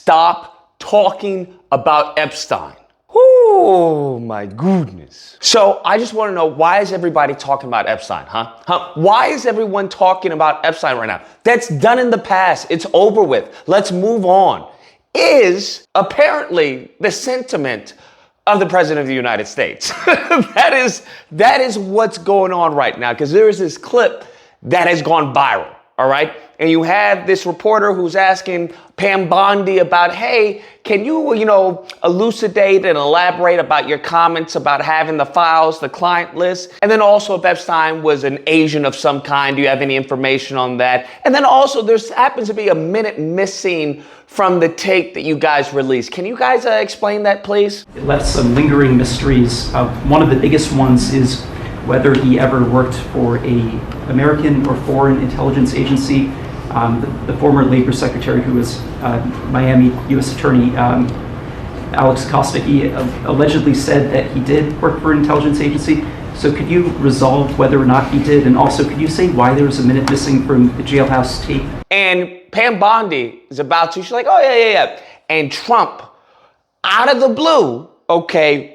stop talking about Epstein. Oh my goodness. So I just want to know, why is everybody talking about Epstein, huh? Why is everyone talking about Epstein right now? That's done in the past. It's over with. Let's move on. Is apparently the sentiment of the President of the United States. That is what's going on right now, because there is this clip that has gone viral, all right? And you have this reporter who's asking Pam Bondi about, hey, can you, elucidate and elaborate about your comments about having the files, the client list? And then also if Epstein was an Asian of some kind, do you have any information on that? And then also there happens to be a minute missing from the tape that you guys released. Can you guys explain that, please? It left some lingering mysteries. One of the biggest ones is whether he ever worked for a American or foreign intelligence agency. The former labor secretary, who was Miami U.S. Attorney Alex Costa, he allegedly said that he did work for an intelligence agency. So could you resolve whether or not he did? And also, could you say why there was a minute missing from the jailhouse tape? And Pam Bondi is about to, she's like, oh, yeah. And Trump, out of the blue,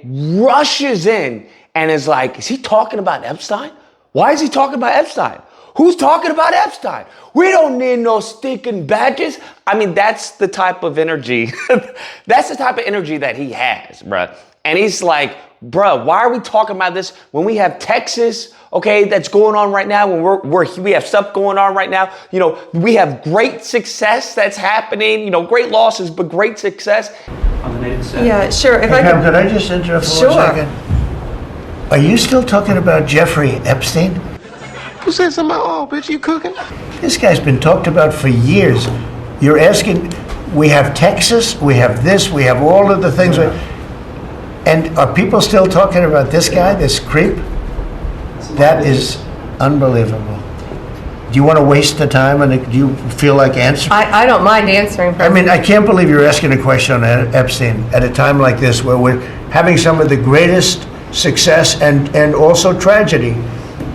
rushes in and is like, is he talking about Epstein? Why is he talking about Epstein? Who's talking about Epstein? We don't need no stinking badges. I mean, that's the type of energy. That's the type of energy that he has, bruh. And he's like, bruh, why are we talking about this when we have Texas, that's going on right now, when we have stuff going on right now. We have great success that's happening, great losses, but great success. On the native side. Yeah, sure. Hey, Pam, could I just interrupt for 1 second? Are you still talking about Jeffrey Epstein? Who said something about, oh, bitch, you cooking? This guy's been talked about for years. You're asking, we have Texas, we have this, we have all of the things. And are people still talking about this guy, this creep? That is unbelievable. Do you want to waste the time, and do you feel like answering? I don't mind answering. I mean, I can't believe you're asking a question on Epstein at a time like this, where we're having some of the greatest success and also tragedy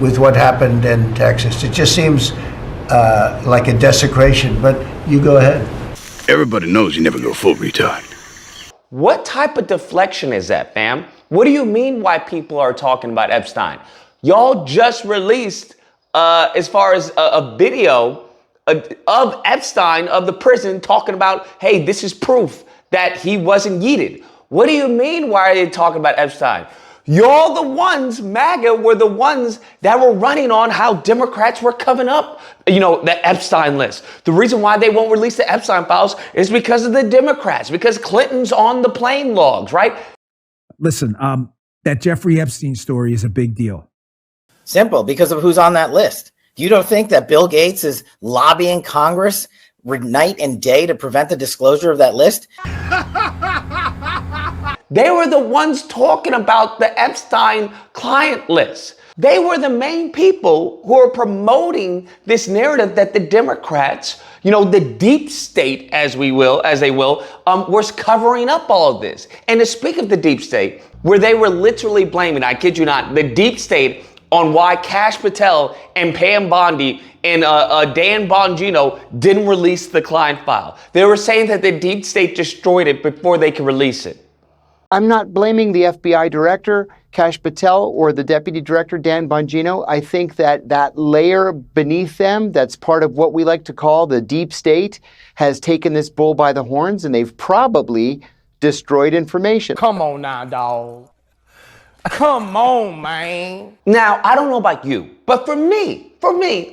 with what happened in Texas. It just seems like a desecration, but you go ahead. Everybody knows you never go full retard. What type of deflection is that, fam? What do you mean why people are talking about Epstein? Y'all just released, as far as a video of Epstein, of the prison, talking about, hey, this is proof that he wasn't yeeted. What do you mean, why are they talking about Epstein? Y'all the ones, MAGA, were the ones that were running on how Democrats were covering up, the Epstein list. The reason why they won't release the Epstein files is because of the Democrats, because Clinton's on the plane logs, right? Listen, that Jeffrey Epstein story is a big deal. Simple, because of who's on that list. You don't think that Bill Gates is lobbying Congress night and day to prevent the disclosure of that list? They were the ones talking about the Epstein client list. They were the main people who are promoting this narrative that the Democrats, the deep state, as they will, was covering up all of this. And to speak of the deep state, where they were literally blaming, I kid you not, the deep state on why Kash Patel and Pam Bondi and Dan Bongino didn't release the client file. They were saying that the deep state destroyed it before they could release it. I'm not blaming the FBI director, Kash Patel, or the deputy director, Dan Bongino. I think that layer beneath them, that's part of what we like to call the deep state, has taken this bull by the horns, and they've probably destroyed information. Come on now, dog. Come on, man. Now, I don't know about you, but for me,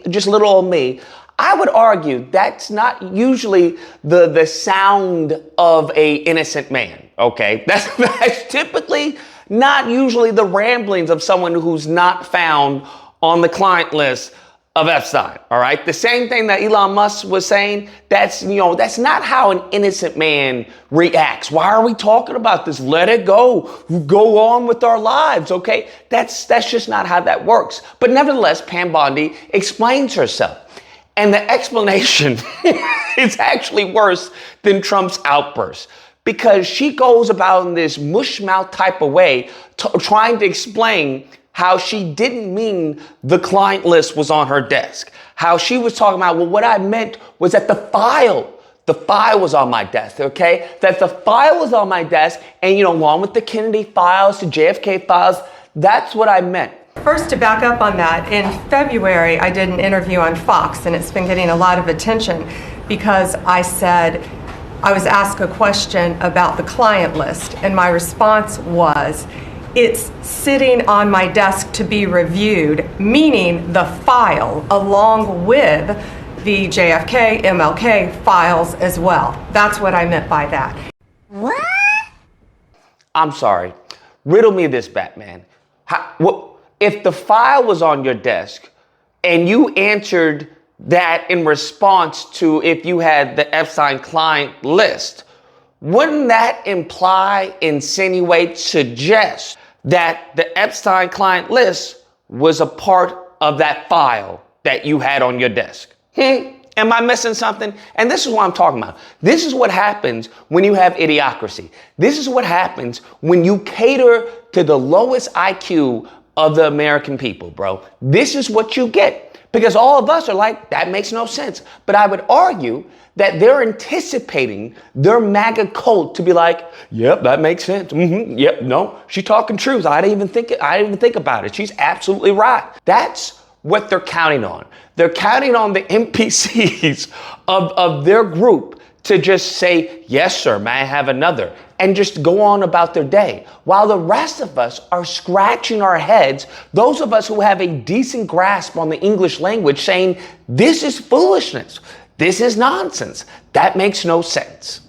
just little old me, I would argue that's not usually the sound of a innocent man, okay? That's typically not usually the ramblings of someone who's not found on the client list of Epstein, all right? The same thing that Elon Musk was saying, that's not how an innocent man reacts. Why are we talking about this? Let it go. Go on with our lives, okay? That's just not how that works. But nevertheless, Pam Bondi explains herself. And the explanation is actually worse than Trump's outburst, because she goes about in this mush-mouth type of way, trying to explain how she didn't mean the client list was on her desk. How she was talking about, well, what I meant was that the the file was on my desk, okay? That the file was on my desk, and along with the Kennedy files, the JFK files, that's what I meant. First, to back up on that, in February, I did an interview on Fox, and it's been getting a lot of attention because I was asked a question about the client list, and my response was, it's sitting on my desk to be reviewed, meaning the file, along with the JFK, MLK files as well. That's what I meant by that. What? I'm sorry. Riddle me this, Batman. If the file was on your desk and you answered that in response to if you had the Epstein client list, wouldn't that imply, insinuate, suggest that the Epstein client list was a part of that file that you had on your desk? Am I missing something? And this is what I'm talking about. This is what happens when you have idiocracy. This is what happens when you cater to the lowest IQ of the American people, bro. This is what you get. Because all of us are like, that makes no sense. But I would argue that they're anticipating their MAGA cult to be like, yep, that makes sense. Yep, no, she's talking truth. I didn't even think about it. She's absolutely right. That's what they're counting on. They're counting on the NPCs of their group to just say, yes, sir, may I have another? And just go on about their day. While the rest of us are scratching our heads, those of us who have a decent grasp on the English language saying, this is foolishness. This is nonsense. That makes no sense.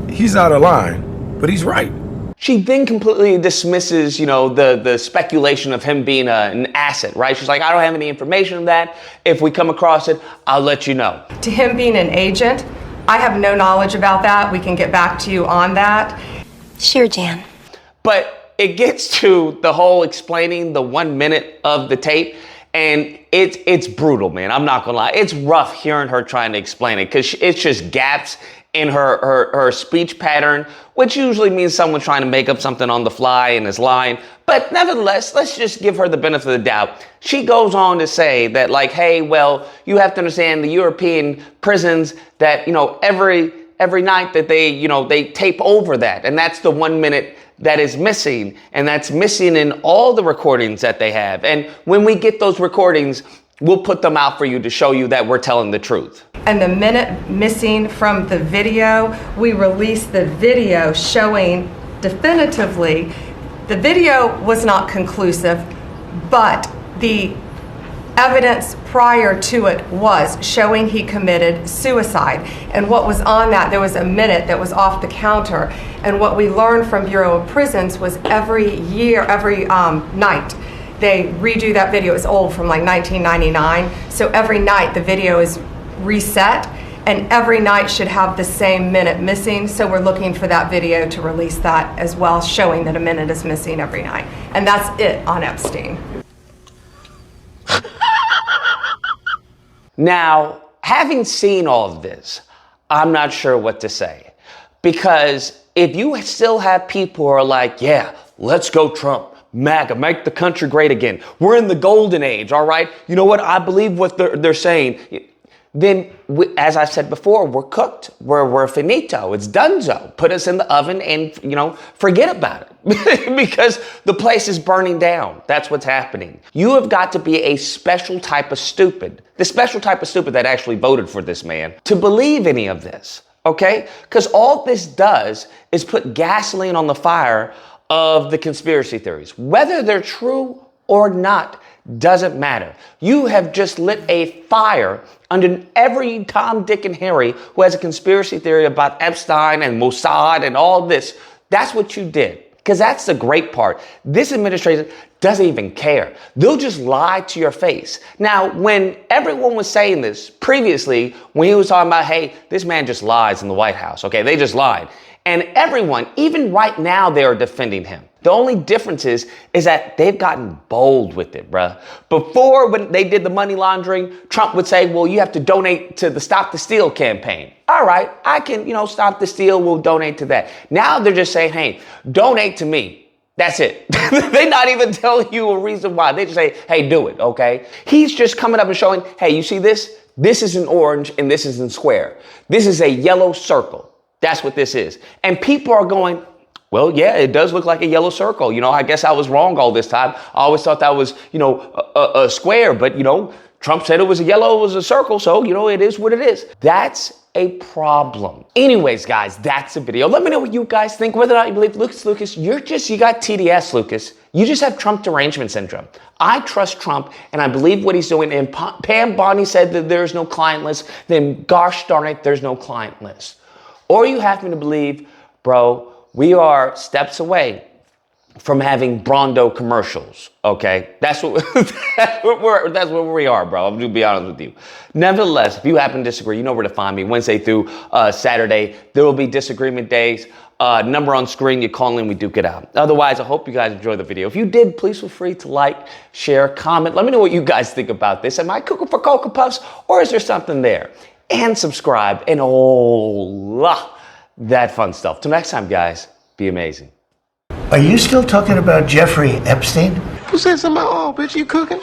He's out of line, but he's right. She then completely dismisses, the speculation of him being an asset, right? She's like, I don't have any information on that. If we come across it, I'll let you know. To him being an agent, I have no knowledge about that. We can get back to you on that. Sure, Jan. But it gets to the whole explaining the 1 minute of the tape, and it's brutal, man. I'm not gonna lie. It's rough hearing her trying to explain it because it's just gaps in her speech pattern, which usually means someone trying to make up something on the fly and is lying. But nevertheless, let's just give her the benefit of the doubt. She goes on to say that, like, hey, well, you have to understand the European prisons that, every night that they tape over that. And that's the 1 minute that is missing. And that's missing in all the recordings that they have. And when we get those recordings, we'll put them out for you to show you that we're telling the truth. And the minute missing from the video, we released the video showing definitively the video was not conclusive, but the evidence prior to it was showing he committed suicide. And what was on that, there was a minute that was off the counter. And what we learned from Bureau of Prisons was every night, they redo that video. It's old, from like 1999. So every night the video is reset, and every night should have the same minute missing. So we're looking for that video to release that as well, showing that a minute is missing every night. And that's it on Epstein. Now, having seen all of this, I'm not sure what to say. Because if you still have people who are like, yeah, let's go Trump, MAGA, make the country great again. We're in the golden age, all right? You know what? I believe what they're saying. Then, as I said before, we're cooked. We're finito. It's donezo. Put us in the oven and, forget about it. Because the place is burning down. That's what's happening. You have got to be a special type of stupid. The special type of stupid that actually voted for this man to believe any of this. Okay? Because all this does is put gasoline on the fire of the conspiracy theories. Whether they're true or not doesn't matter. You have just lit a fire under every Tom, Dick, and Harry who has a conspiracy theory about Epstein and Mossad and all this. That's what you did. Because that's the great part. This administration doesn't even care. They'll just lie to your face. Now, when everyone was saying this previously, when he was talking about, hey, this man just lies in the White House, okay, they just lied. And everyone, even right now, they are defending him. The only difference is that they've gotten bold with it, bruh. Before, when they did the money laundering, Trump would say, well, you have to donate to the Stop the Steal campaign. All right, I can, stop the steal, we'll donate to that. Now they're just saying, hey, donate to me. That's it. They not even tell you a reason why. They just say, hey, do it, okay? He's just coming up and showing, hey, you see this? This is an orange and this is in square. This is a yellow circle. That's what this is. And people are going, well, yeah, it does look like a yellow circle. You know, I guess I was wrong all this time. I always thought that was, you know, a square, but, you know, Trump said it was a yellow, it was a circle. So, you know, it is what it is. That's a problem. Anyways, guys, that's the video. Let me know what you guys think, whether or not you believe Lucas, you got TDS, Lucas. You just have Trump derangement syndrome. I trust Trump and I believe what he's doing. And Pam Bondi said that there's no client list. Then gosh darn it, there's no client list. Or you have me to believe, bro, we are steps away from having Brondo commercials, okay? That's what we are, bro. I'm gonna be honest with you. Nevertheless, if you happen to disagree, you know where to find me. Wednesday through Saturday, there will be disagreement days. Number on screen, you call in, we duke it out. Otherwise, I hope you guys enjoyed the video. If you did, please feel free to like, share, comment. Let me know what you guys think about this. Am I cooking for Cocoa Puffs or is there something there? And subscribe and all that fun stuff. Till next time, guys, be amazing. Are you still talking about Jeffrey Epstein? Who said something about, oh, bitch, you cooking?